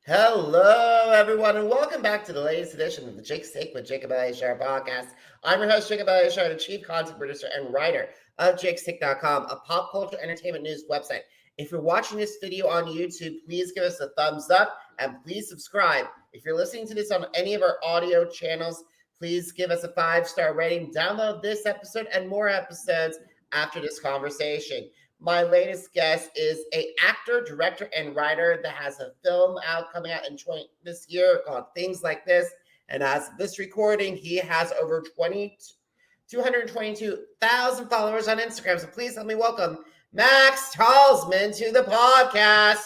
Hello, everyone, and welcome back to the latest edition of the Jacob Elyachar Podcast. I'm your host, Jacob Elyachar, the chief content producer and writer of JakeStick.com, a pop culture entertainment news website. If you're watching this video on YouTube, please give us a thumbs up and please subscribe. If you're listening to this on any of our audio channels, please give us a 5-star rating. Download this episode and more episodes after this conversation. My latest guest is an actor, director, and writer that has a film coming out in this year called Things Like This. And as of this recording, he has over 222,000 followers on Instagram. So please help me welcome Max Talisman to the podcast.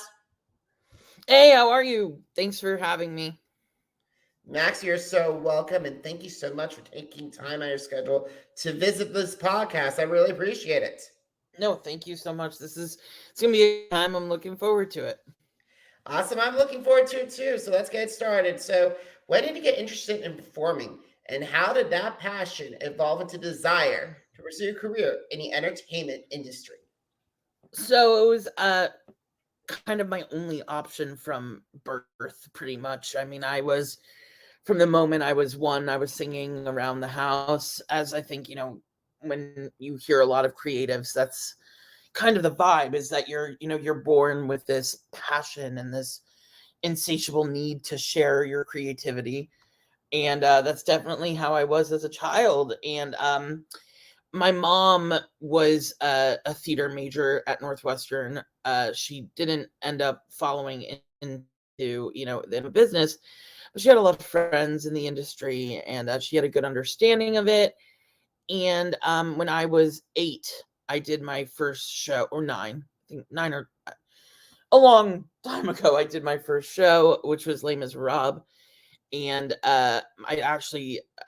Hey, how are you? Thanks for having me. Max, you're so welcome, and thank you so much for taking time out of your schedule to visit this podcast. I really appreciate it. No, thank you so much. It's going to be a time. I'm looking forward to it. Awesome. I'm looking forward to it too. So let's get started. So when did you get interested in performing, and how did that passion evolve into desire to pursue a career in the entertainment industry? So it was kind of my only option from birth, pretty much. I mean, from the moment I was one, I was singing around the house, as I think, when you hear a lot of creatives, that's kind of the vibe, is that you're born with this passion and this insatiable need to share your creativity. And that's definitely how I was as a child. And my mom was a theater major at Northwestern. She didn't end up following into, the business, but she had a lot of friends in the industry, and she had a good understanding of it. And when I was 8, I did my first show, or 9, I think 9 or a long time ago, I did my first show, which was Les Miserables. And I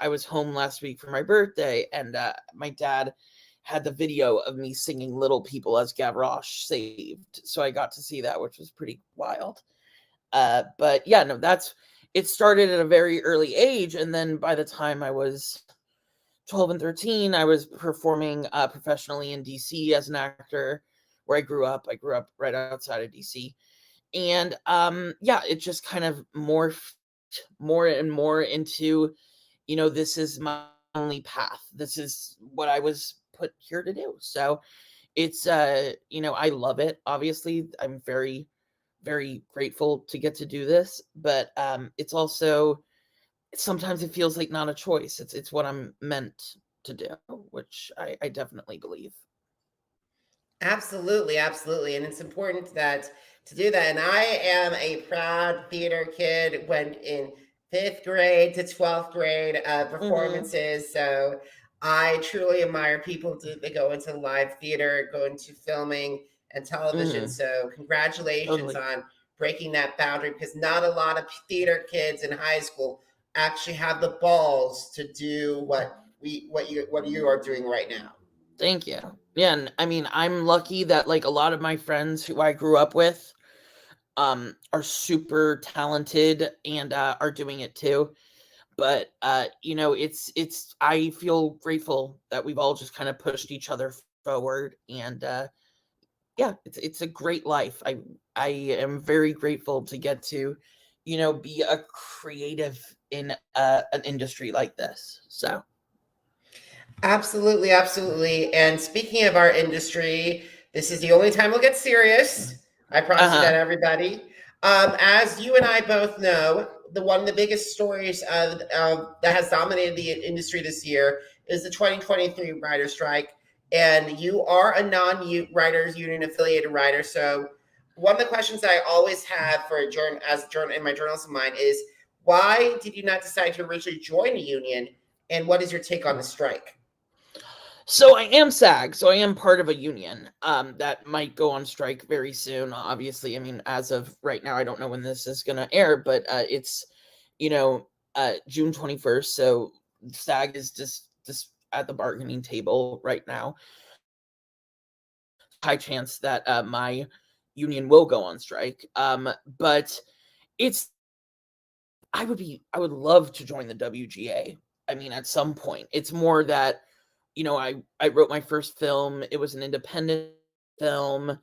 was home last week for my birthday, and my dad had the video of me singing Little People as Gavroche saved. So I got to see that, which was pretty wild. But yeah, no, it started at a very early age. And then by the time I was 12 and 13, I was performing professionally in DC as an actor, where I grew up. I grew up right outside of DC. And it just kind of morphed more and more into, this is my only path. This is what I was put here to do. So it's, I love it. Obviously, I'm very, very grateful to get to do this. But it's also, sometimes it feels like not a choice. It's what I'm meant to do, which I definitely believe. Absolutely, absolutely. And it's important to do that. And I am a proud theater kid, went in 5th grade to 12th grade performances. Mm-hmm. So I truly admire people that go into live theater, go into filming and television. Mm-hmm. So congratulations on breaking that boundary, because not a lot of theater kids in high school actually have the balls to do what you are doing right now. Thank you. Yeah, and I mean, I'm lucky that like a lot of my friends who I grew up with are super talented and are doing it too. But it's I feel grateful that we've all just kind of pushed each other forward, and it's a great life. I am very grateful to get to be a creative in an industry like this. So absolutely, absolutely. And speaking of our industry, this is the only time we'll get serious. I promise you that, everybody. As you and I both know, one of the biggest stories that has dominated the industry this year is the 2023 writer strike. And you are a non-writers union affiliated writer. So one of the questions that I always have for in my journalism mind is, why did you not decide to originally join a union? And what is your take on the strike? So I am SAG, so I am part of a union that might go on strike very soon. Obviously, I mean, as of right now, I don't know when this is going to air, but it's, June 21st. So SAG is just at the bargaining table right now. High chance that my union will go on strike. But I would love to join the WGA. I mean, at some point. It's more that, I wrote my first film. It was an independent film.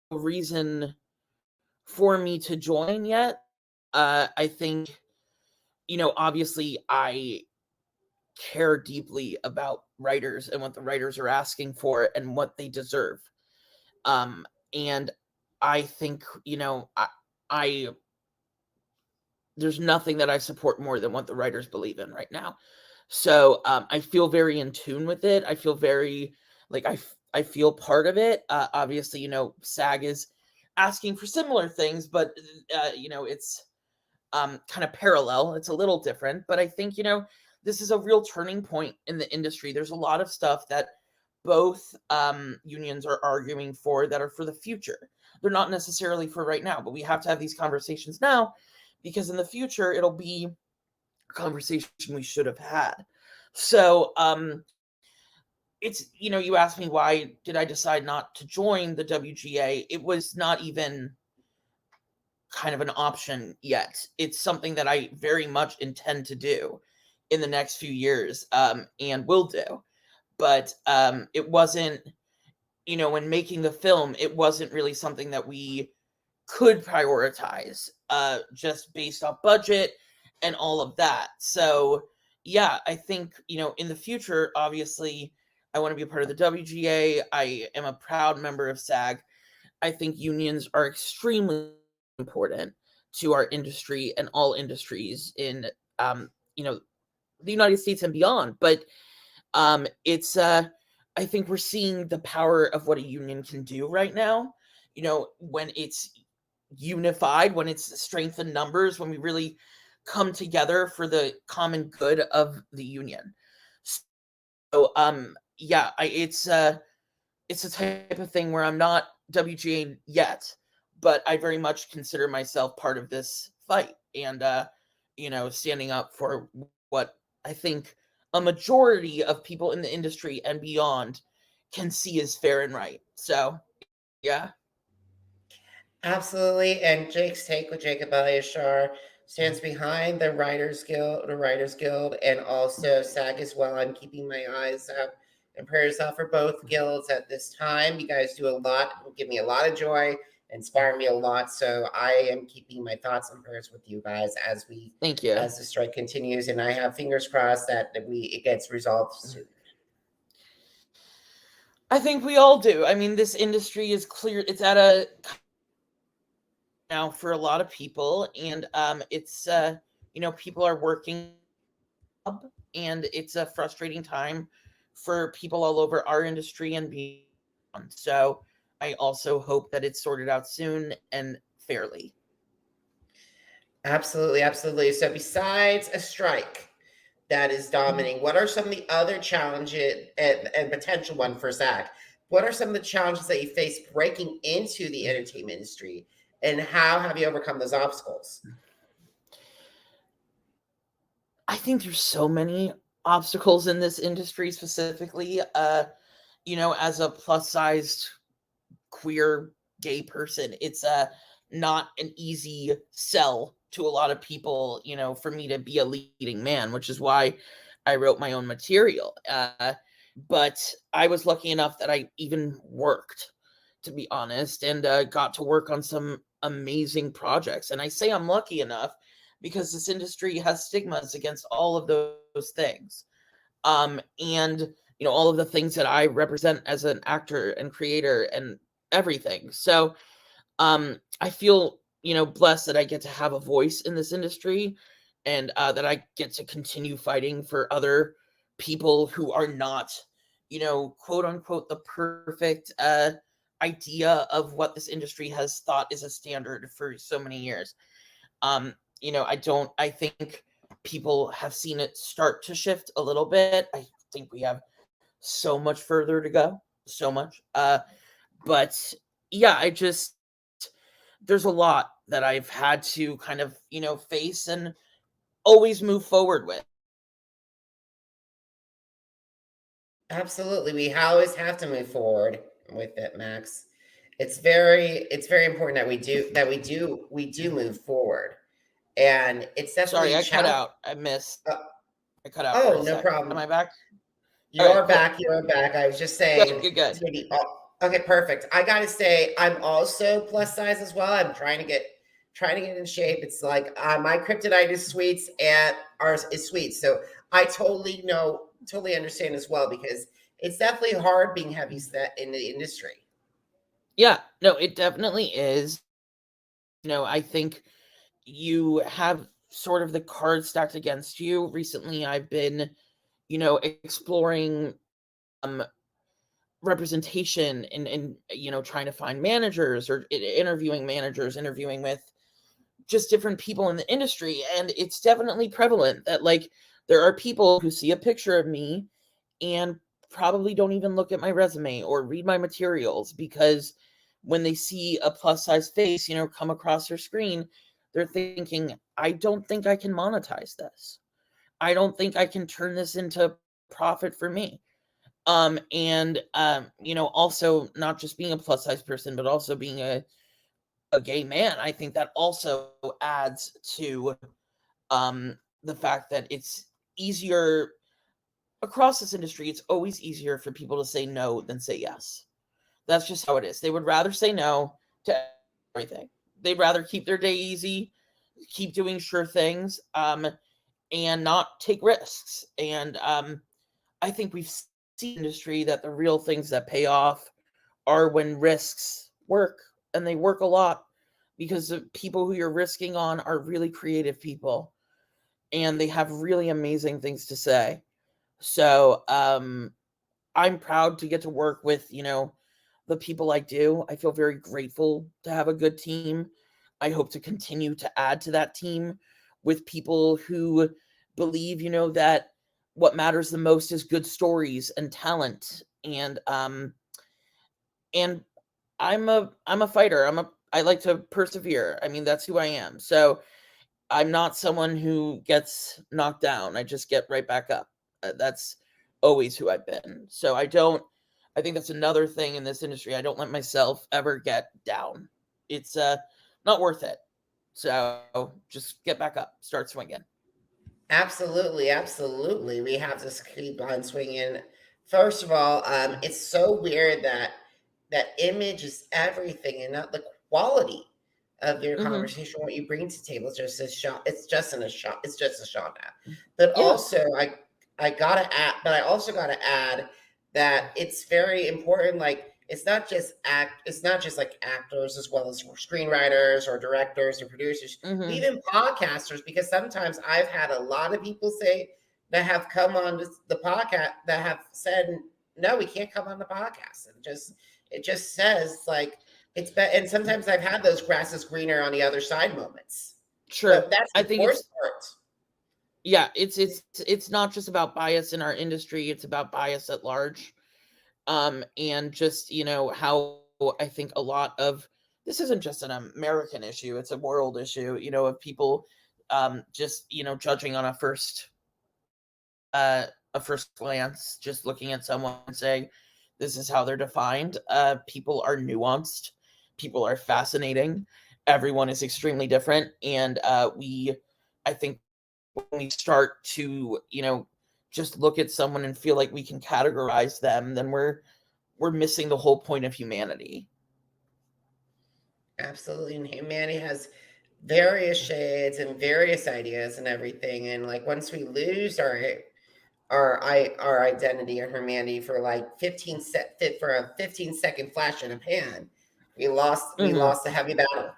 The reason for me to join yet. I think, obviously I care deeply about writers and what the writers are asking for and what they deserve. And I think, I there's nothing that I support more than what the writers believe in right now. So I feel very in tune with it. I feel very like I feel part of it. Obviously, SAG is asking for similar things, but it's kind of parallel. It's a little different, but I think this is a real turning point in the industry. There's a lot of stuff that both unions are arguing for that are for the future. They're not necessarily for right now, but we have to have these conversations now because in the future it'll be a conversation we should have had. So it's you asked me why did I decide not to join the WGA. It was not even kind of an option yet. It's something that I very much intend to do in the next few years, and will do. But it wasn't, when making the film, it wasn't really something that we could prioritize, just based off budget and all of that. So yeah, I think, in the future, obviously, I want to be a part of the WGA. I am a proud member of SAG. I think unions are extremely important to our industry and all industries in, the United States and beyond. But it's I think we're seeing the power of what a union can do right now. When it's unified, when it's strength in numbers, when we really come together for the common good of the union. So yeah, it's a type of thing where I'm not WGA yet, but I very much consider myself part of this fight and standing up for what I think a majority of people in the industry and beyond can see as fair and right. So yeah. Absolutely. And Jake's take with Jacob Elyachar stands behind the Writers Guild, and also SAG as well. I'm keeping my eyes up and prayers out for both guilds at this time. You guys do a lot, give me a lot of joy, inspire me a lot. So I am keeping my thoughts and prayers with you guys Thank you. as the strike continues, and I have fingers crossed that it gets resolved soon. I think we all do. I mean, this industry is clear. It's at a now for a lot of people, and it's people are working, and it's a frustrating time for people all over our industry and beyond. So I also hope that it's sorted out soon and fairly. Absolutely, absolutely. So besides a strike that is dominating, what are some of the other challenges and potential one for Zach? What are some of the challenges that you face breaking into the entertainment industry, and how have you overcome those obstacles? I think there's so many obstacles in this industry specifically. As a plus-sized queer gay person, it's not an easy sell to a lot of people, for me to be a leading man, which is why I wrote my own material. But I was lucky enough that I even worked, to be honest, and got to work on some amazing projects. And I say I'm lucky enough because this industry has stigmas against all of those things. And all of the things that I represent as an actor and creator and everything. So I feel blessed that I get to have a voice in this industry, and that I get to continue fighting for other people who are not quote unquote the perfect idea of what this industry has thought is a standard for so many years. I think people have seen it start to shift a little bit. I think we have so much further to go, so much. But yeah, there's a lot that I've had to kind of, face and always move forward with. Absolutely. We always have to move forward with it, Max. It's very important that we do move forward. And it's Sorry, definitely I cut challenge. out. I missed. Uh, I cut out for oh, a no sec. Am problem. I back? All You right, are cool. back. You are back. I was just Good, saying good, good. it's going to be Okay, perfect. I gotta say, I'm also plus size as well. I'm trying to get in shape. It's like my kryptonite is sweets and ours is sweets. So I totally understand as well because it's definitely hard being heavy set in the industry. Yeah, no, it definitely is. I think you have sort of the cards stacked against you. Recently, I've been, exploring um representation and trying to find managers or interviewing managers, interviewing with just different people in the industry. And it's definitely prevalent that like there are people who see a picture of me and probably don't even look at my resume or read my materials because when they see a plus size face, come across their screen, they're thinking, I don't think I can monetize this. I don't think I can turn this into profit for me. Also not just being a plus size person, but also being a gay man. I think that also adds to the fact that it's easier across this industry. It's always easier for people to say no than say yes. That's just how it is. They would rather say no to everything. They'd rather keep their day easy, keep doing sure things, and not take risks. And I think we've seen in the industry that the real things that pay off are when risks work, and they work a lot because the people who you're risking on are really creative people and they have really amazing things to say. So I'm proud to get to work with, the people I do. I feel very grateful to have a good team. I hope to continue to add to that team with people who believe, that what matters the most is good stories and talent. And I'm a fighter. I like to persevere. I mean, that's who I am. So I'm not someone who gets knocked down. I just get right back up. That's always who I've been. So I think that's another thing in this industry. I don't let myself ever get down. It's not worth it. So just get back up, start swinging. Absolutely, absolutely. We have to keep on swinging. First of all, it's so weird that image is everything and not the quality of your Hmm. conversation. What you bring to the table is just a shot. It's just in a shot. It's just a shot at. But Yeah. also, I gotta add. But I also gotta add that it's very important. Like it's not just act. It's not just like actors as well as screenwriters or directors or producers, Hmm. even podcasters. Because sometimes I've had a lot of people say that have come on the podcast that have said no, we can't come on the podcast, and it just says like it's been. And sometimes I've had those grass is greener on the other side moments. Sure. But that's I the think worst it's part. yeah, it's not just about bias in our industry, it's about bias at large. And just, how I think a lot of this isn't just an American issue, it's a world issue, of people just, judging on a first glance, just looking at someone and saying, this is how they're defined. People are nuanced, people are fascinating, everyone is extremely different. And I think when we start to, just look at someone and feel like we can categorize them, then we're missing the whole point of humanity. Absolutely. And humanity has various shades and various ideas and everything. And like once we lose our identity or humanity for like 15 set fit for a 15-second flash in a pan, we Hmm. lost a heavy battle.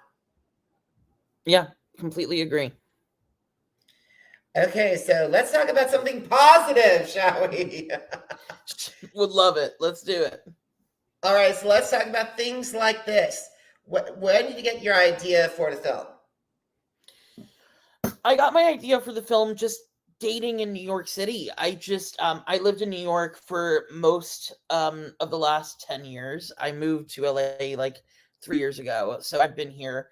Yeah, completely agree. Okay, so let's talk about something positive, shall we? Would love it. Let's do it. All right, so let's talk about things like this. Where did you get your idea for the film? I got my idea for the film just dating in New York City. I lived in New York for most of the last 10 years. I moved to LA like 3 years ago. So I've been here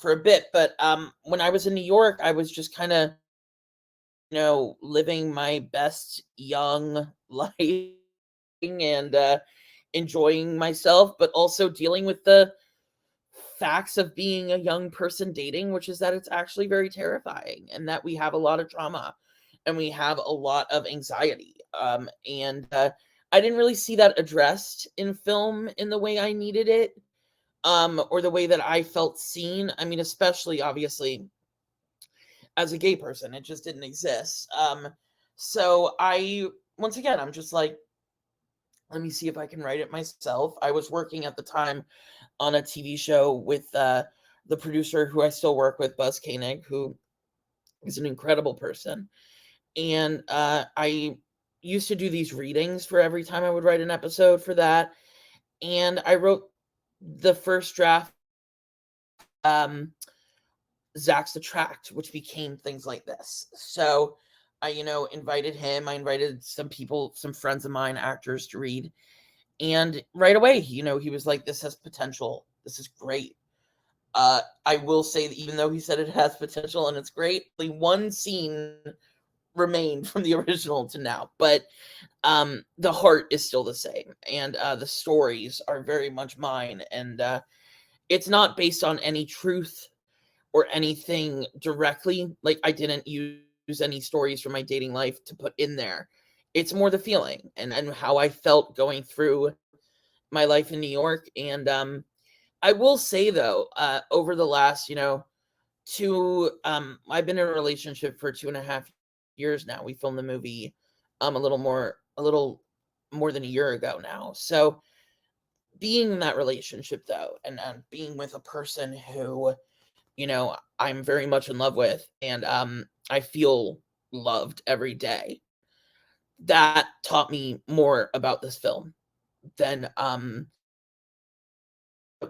for a bit, but when I was in New York, I was just kind of, living my best young life and enjoying myself, but also dealing with the facts of being a young person dating, which is that it's actually very terrifying and that we have a lot of trauma and we have a lot of anxiety. And I didn't really see that addressed in film in the way I needed it, or the way that I felt seen. I mean, especially obviously as a gay person, it just didn't exist. So once again, I'm just like, let me see if I can write it myself. I was working at the time on a TV show with the producer who I still work with, Buzz Koenig, who is an incredible person. And I used to do these readings for every time I would write an episode for that. And I wrote the first draft, Zach's the Tract, which became Things Like This. So I, invited him. I invited some people, some friends of mine, actors, to read. And right away, he was like, this has potential. This is great. I will say that even though he said it has potential and it's great, only one scene remained from the original to now. But the heart is still the same. And the stories are very much mine. And it's not based on any truth or anything directly. Like, I didn't use any stories from my dating life to put in there. It's more the feeling and how I felt going through my life in New York. And I will say though, over the last, I've been in a relationship for 2.5 years now. We filmed the movie a little more than a year ago now. So being in that relationship though, and being with a person who, I'm very much in love with, and I feel loved every day, that taught me more about this film than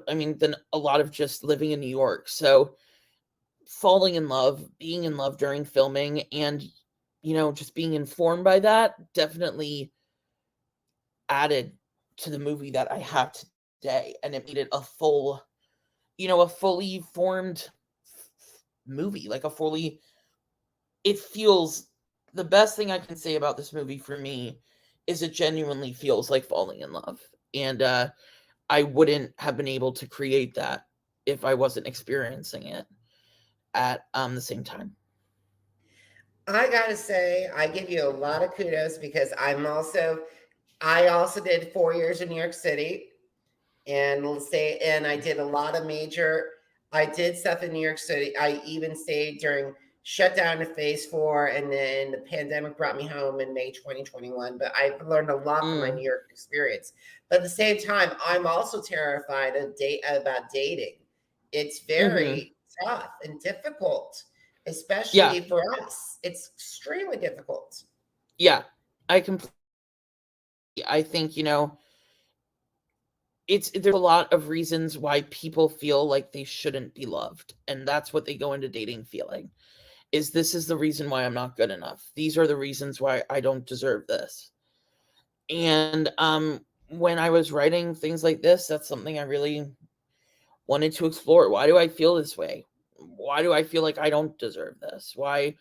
than a lot of just living in New York. So falling in love, being in love during filming, and just being informed by that definitely added to the movie that I have today, and it made it a fully formed movie, like it feels, the best thing I can say about this movie for me is it genuinely feels like falling in love. And I wouldn't have been able to create that if I wasn't experiencing it at the same time. I gotta say, I give you a lot of kudos because I also did 4 years in New York City, and I did a lot of I did stuff in New York City. I even stayed during shutdown of phase 4, and then the pandemic brought me home in May 2021. But I've learned a lot from my New York experience. But at the same time, I'm also terrified about dating. It's very tough and difficult, Yeah. especially for us. It's extremely difficult. Yeah. I think, there's a lot of reasons why people feel like they shouldn't be loved. And that's what they go into dating feeling. This is the reason why I'm not good enough. These are the reasons why I don't deserve this. And when I was writing Things Like This, that's something I really wanted to explore. Why do I feel this way? Why do I feel like I don't deserve this? Why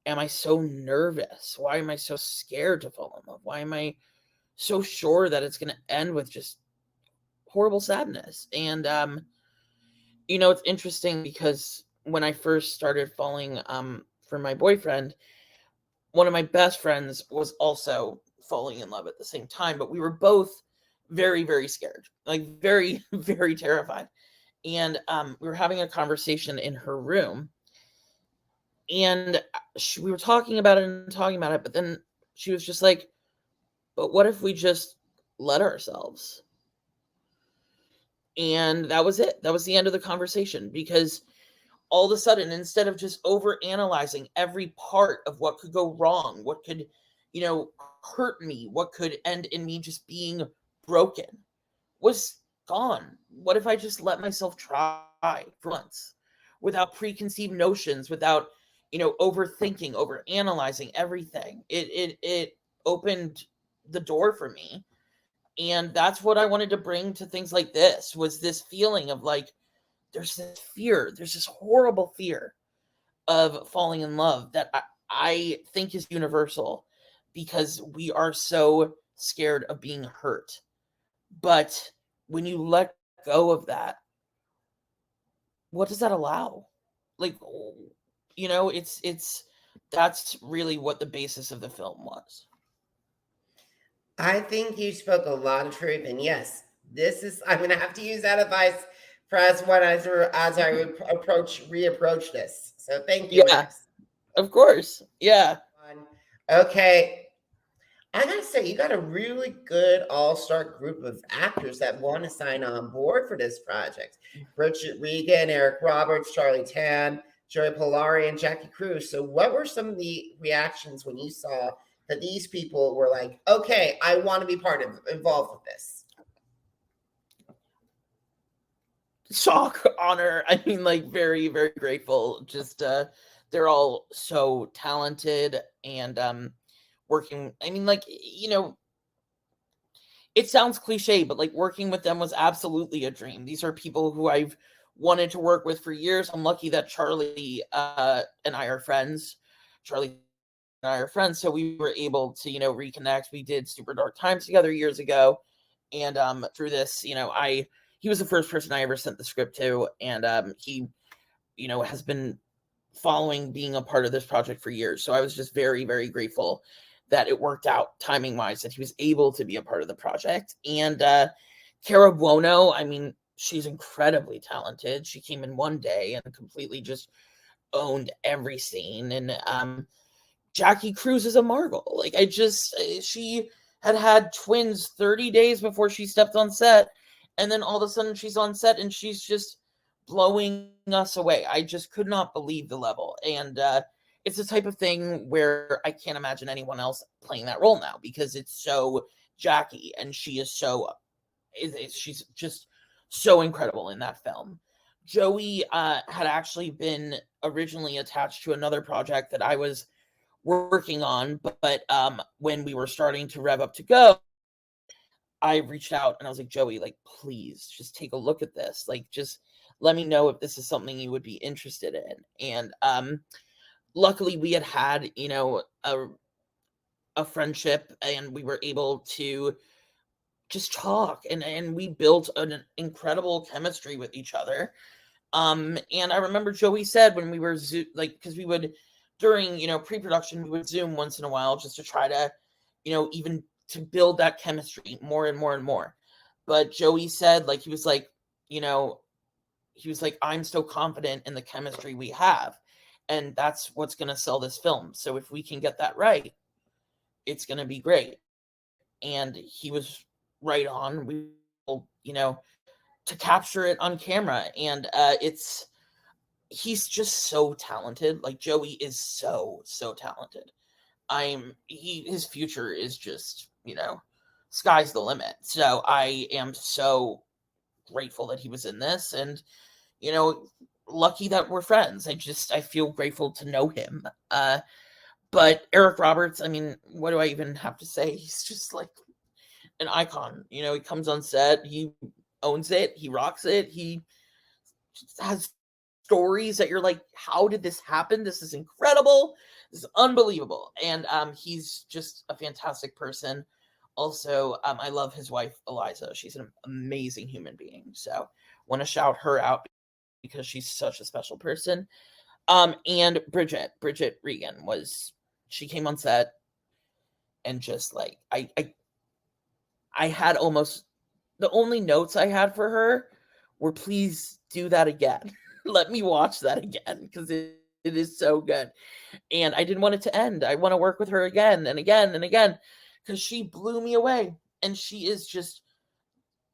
am I so nervous? Why am I so scared to fall in love? Why am I so sure that it's going to end with just horrible sadness? And it's interesting because when I first started falling for my boyfriend, one of my best friends was also falling in love at the same time, but we were both very, very scared, like very, very terrified. And we were having a conversation in her room, and we were talking about it, but then she was just like, but what if we just let ourselves? And that was it. That was the end of the conversation, because all of a sudden, instead of just over analyzing every part of what could go wrong, what could, hurt me, what could end in me just being broken, was gone. What if I just let myself try for once without preconceived notions, without, overthinking, over analyzing everything? It opened the door for me. And that's what I wanted to bring to Things Like This, was this feeling of like, there's this horrible fear of falling in love that I think is universal, because we are so scared of being hurt. But when you let go of that, what does that allow? Like, it's that's really what the basis of the film was. I think you spoke a lot of truth, and yes, I'm going to have to use that advice for as I reapproach this. So thank you, Yeah, Max. of course. Yeah. Okay, I gotta say, you got a really good all-star group of actors that want to sign on board for this project. Richard Regan, Eric Roberts, Charlie Tan, Joey Polari, and Jackie Cruz. So what were some of the reactions when you saw that these people were like, okay, I want to be involved with this? Shock, honor. I mean, like, very, very grateful. Just they're all so talented and working. I mean, like, it sounds cliche, but like working with them was absolutely a dream. These are people who I've wanted to work with for years. I'm lucky that Charlie and I are friends. Charlie and I are friends, so we were able to, reconnect. We did Super Dark Times together years ago, and through this, he was the first person I ever sent the script to, and he, has been following being a part of this project for years. So I was just very, very grateful that it worked out timing wise, that he was able to be a part of the project. And Cara Buono, I memean, she's incredibly talented. She came in one day and completely just owned every scene. And Jackie Cruz is a marvel. Like, she had twins 30 days before she stepped on set. And then all of a sudden she's on set and she's just blowing us away. I just could not believe the level. And it's the type of thing where I can't imagine anyone else playing that role now, because it's so Jackie, and she is she's just so incredible in that film. Joey had actually been originally attached to another project that I was working on, but when we were starting to rev up to go, I reached out and I was like, Joey, like, please just take a look at this. Like, just let me know if this is something you would be interested in. And luckily we had, a friendship, and we were able to just talk, and we built an incredible chemistry with each other. And I remember Joey said when we were because we would, during, pre-production, we would Zoom once in a while just to try to, even to build that chemistry more and more and more. But Joey said, like, he was like, I'm so confident in the chemistry we have, and that's what's going to sell this film. So if we can get that right, it's going to be great. And he was right on. We, to capture it on camera, and he's just so talented. Like, Joey is so talented. His future is just, sky's the limit. So I am so grateful that he was in this, and lucky that we're friends. I feel grateful to know him. But Eric Roberts, I mean, what do I even have to say? He's just like an icon. He comes on set, he owns it, he rocks it, he has stories that you're like, how did this happen? This is incredible. This is unbelievable. And he's just a fantastic person. Also, I love his wife, Eliza. She's an amazing human being. So want to shout her out because she's such a special person. And Bridget Regan she came on set, and just like, I had almost, the only notes I had for her were, please do that again. Let me watch that again, because it is so good. And I didn't want it to end. I want to work with her again and again and again, because she blew me away. And she is just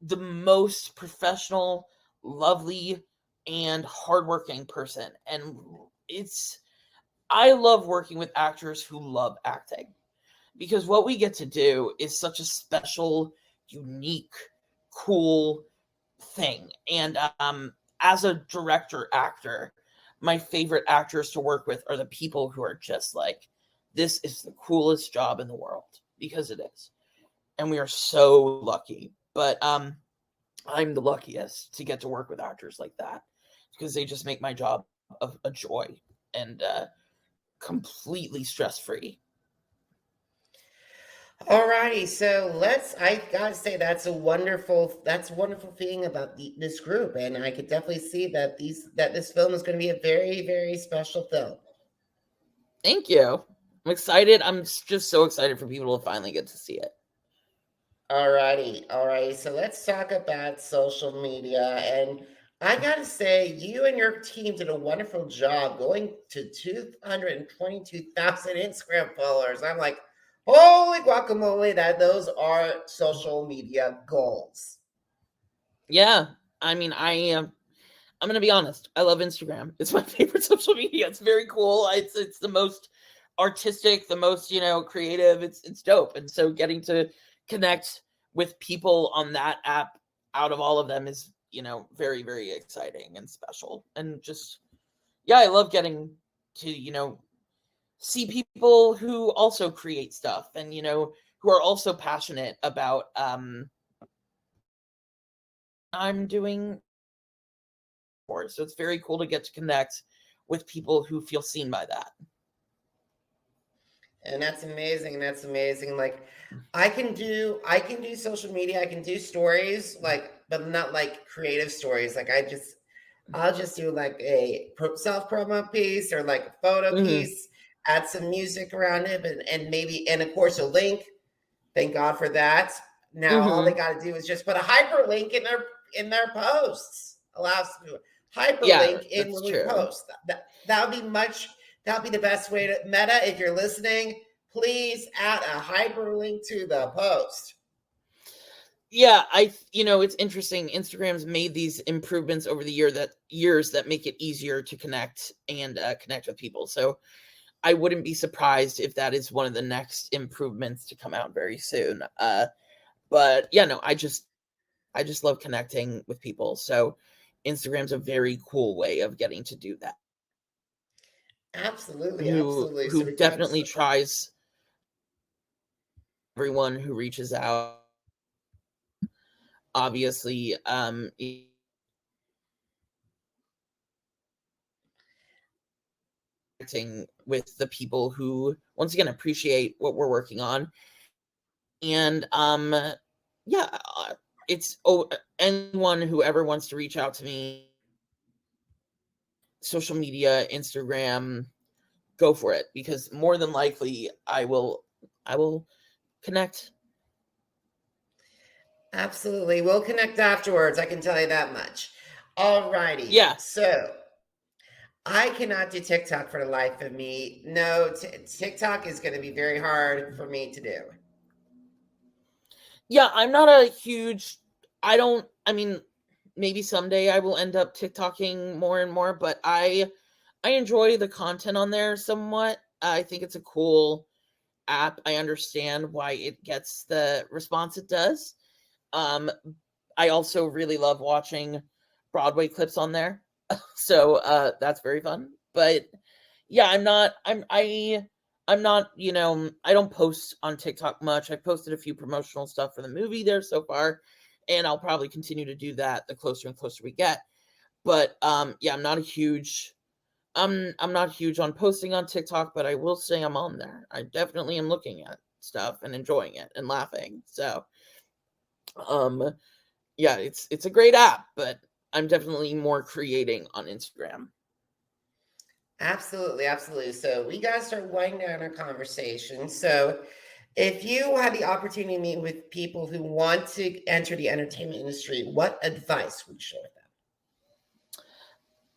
the most professional, lovely, and hardworking person. And I love working with actors who love acting, because what we get to do is such a special, unique, cool thing. And as a director actor, my favorite actors to work with are the people who are just like, this is the coolest job in the world, because it is. And we are so lucky. But I'm the luckiest to get to work with actors like that, because they just make my job a joy and completely stress-free. Alrighty, so I gotta say that's a wonderful thing about this group, and I could definitely see that this film is going to be a very, very special film. Thank you. I'm excited. I'm just so excited for people to finally get to see it. Alrighty. So let's talk about social media. And I gotta say, you and your team did a wonderful job going to 222,000 Instagram followers. I'm like, holy guacamole, that those are social media goals. Yeah, I mean, I'm gonna be honest. I love Instagram. It's my favorite social media. It's very cool. It's the most artistic, the most creative. It's dope. And so getting to connect with people on that app out of all of them is very very exciting and special. And just yeah, I love getting to see people who also create stuff and who are also passionate about I'm doing for. So it's very cool to get to connect with people who feel seen by that. And that's amazing. That's amazing. Like I can do social media, I can do stories, like, but not like creative stories. Like I'll just do like a self promo piece or like a photo Mm-hmm. piece, add some music around it, and maybe, and of course, a link. Thank God for that. Now all they Mm-hmm. got to do is just put a hyperlink in their posts. Allows to do a Yeah, hyperlink in that's when we true. post. That would be much. That would be the best way to Meta. If you're listening, please add a hyperlink to the post. Yeah, it's interesting. Instagram's made these improvements over the years that make it easier to connect and connect with people. So I wouldn't be surprised if that is one of the next improvements to come out very soon. But yeah, no, I just love connecting with people. So Instagram's a very cool way of getting to do that. Absolutely, Who absolutely. So who we got definitely tries everyone who reaches out. Obviously, connecting with the people who once again appreciate what we're working on. And yeah, it's anyone who ever wants to reach out to me, social media, Instagram, go for it, because more than likely I will connect. absolutely. We'll connect afterwards. I can tell you that much. All righty. Yeah. So I cannot do TikTok for the life of me. No, TikTok is going to be very hard for me to do. Yeah, I'm not a huge I mean maybe someday I will end up TikToking more and more, but I enjoy the content on there somewhat. I think it's a cool app. I understand why it gets the response it does. Um, I also really love watching Broadway clips on there. So that's very fun. But yeah, I'm not, I don't post on TikTok much. I posted a few promotional stuff for the movie there so far, and I'll probably continue to do that the closer and closer we get. But yeah, I'm not huge on posting on TikTok, but I will say I'm on there. I definitely am looking at stuff and enjoying it and laughing. So, um, yeah, it's a great app, but I'm definitely more creating on Instagram. Absolutely, absolutely. So we got to start winding down our conversation. So if you had the opportunity to meet with people who want to enter the entertainment industry, what advice would you share with them?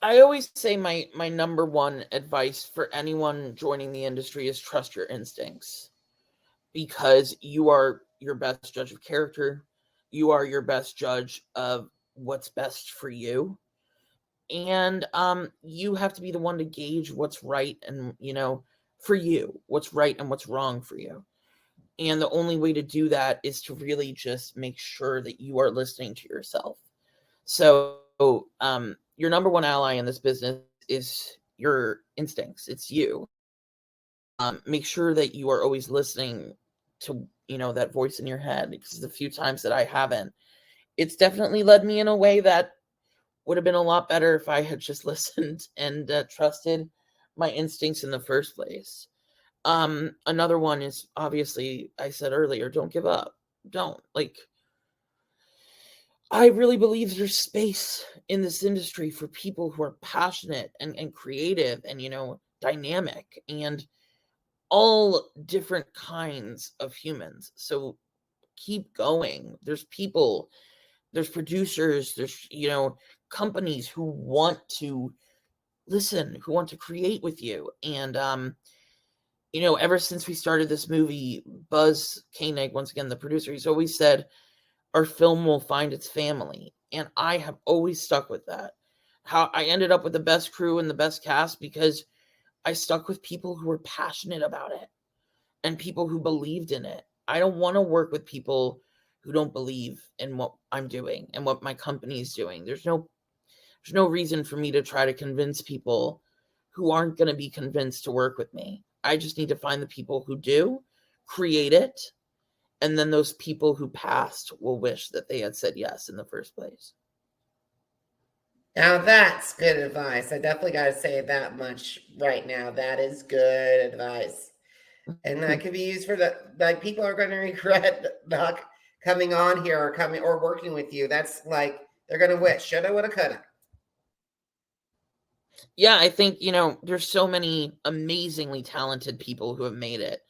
I always say my number one advice for anyone joining the industry is trust your instincts, because you are your best judge of character. You are your best judge of what's best for you. And you have to be the one to gauge what's right and for you, what's right and what's wrong for you. And the only way to do that is to really just make sure that you are listening to yourself. So your number one ally in this business is your instincts. It's you. Make sure that you are always listening to that voice in your head, because the few times that I haven't, it's definitely led me in a way that would have been a lot better if I had just listened and trusted my instincts in the first place. Another one is, obviously, I said earlier, don't give up. Don't. Like, I really believe there's space in this industry for people who are passionate and creative and, dynamic and all different kinds of humans. So keep going. There's people, there's producers, there's, companies who want to listen, who want to create with you. And, ever since we started this movie, Buzz Koenig, once again, the producer, he's always said, our film will find its family. And I have always stuck with that. How I ended up with the best crew and the best cast because I stuck with people who were passionate about it and people who believed in it. I don't want to work with people who don't believe in what I'm doing and what my company is doing. There's no reason for me to try to convince people who aren't going to be convinced to work with me. I just need to find the people who do, create it, and then those people who passed will wish that they had said yes in the first place. Now that's good advice. I definitely got to say that much right now. That is good advice. And that could be used for people are going to regret not coming on here or working with you. That's like, they're going to wish, shoulda, woulda, coulda. Yeah, I think, there's so many amazingly talented people who have made it.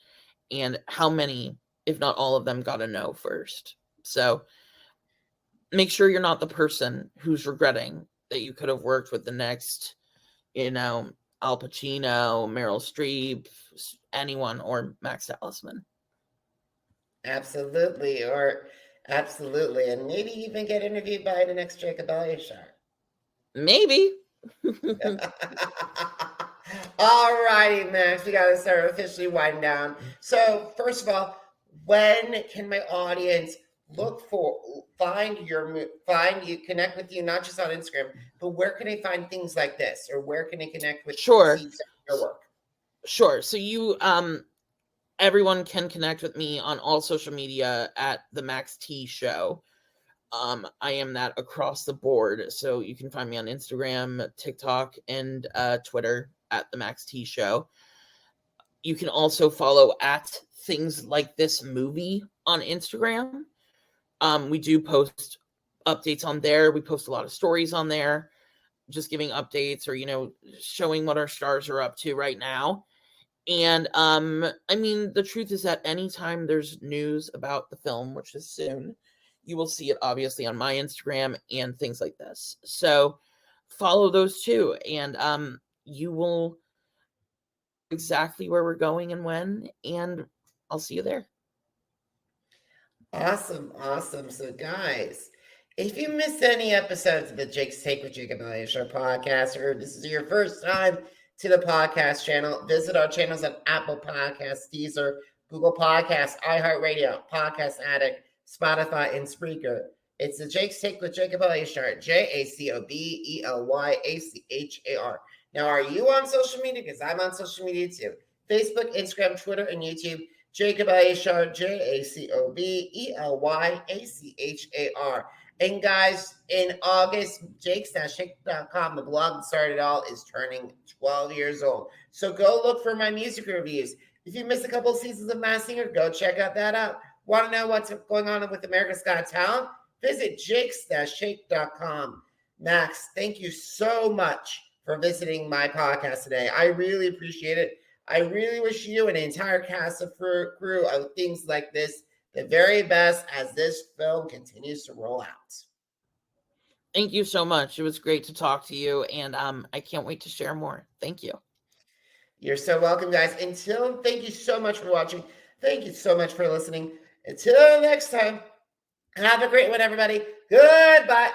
And how many, if not all of them, got a no first. So make sure you're not the person who's regretting that you could have worked with the next, Al Pacino, Meryl Streep, anyone, or Max Talisman. Absolutely. And maybe even get interviewed by the next Jacob Elyachar. Maybe. All righty, Max, we got to start officially winding down. So first of all, when can my audience find you, connect with you, not just on Instagram, but where can they find things like this, or where can they connect with your work? Sure. So everyone can connect with me on all social media at the Max T Show. I am that across the board. So you can find me on Instagram, TikTok, and Twitter at the Max T Show. You can also follow at Things Like This Movie on Instagram. We do post updates on there. We post a lot of stories on there, just giving updates or, showing what our stars are up to right now. And, the truth is that anytime there's news about the film, which is soon, you will see it obviously on my Instagram and Things Like This. So follow those too. And, you will know exactly where we're going and when, and I'll see you there. Awesome. So guys, if you missed any episodes of the Jake's Take with Jacob Elyachar podcast, or this is your first time to the podcast channel, visit our channels on Apple Podcasts, Deezer, Google Podcasts, iHeartRadio, Podcast Addict, Spotify, and Spreaker. It's the Jake's Take with Jacob Elyachar, JACOBELYACHAR. Now, are you on social media? Because I'm on social media too. Facebook, Instagram, Twitter, and YouTube. Jacob Elyachar, JACOBELYACHAR. And guys, in August, jakes-shake.com, the blog that started it all, is turning 12 years old. So go look for my music reviews. If you missed a couple of seasons of Masked Singer, go check that out. Want to know what's going on with America's Got Talent? Visit jakes-shake.com. Max, thank you so much for visiting my podcast today. I really appreciate it. I really wish you and the entire cast of crew of Things Like This the very best as this film continues to roll out. Thank you so much. It was great to talk to you, and I can't wait to share more. Thank you. You're so welcome, guys. Thank you so much for watching. Thank you so much for listening. Until next time, have a great one, everybody. Goodbye.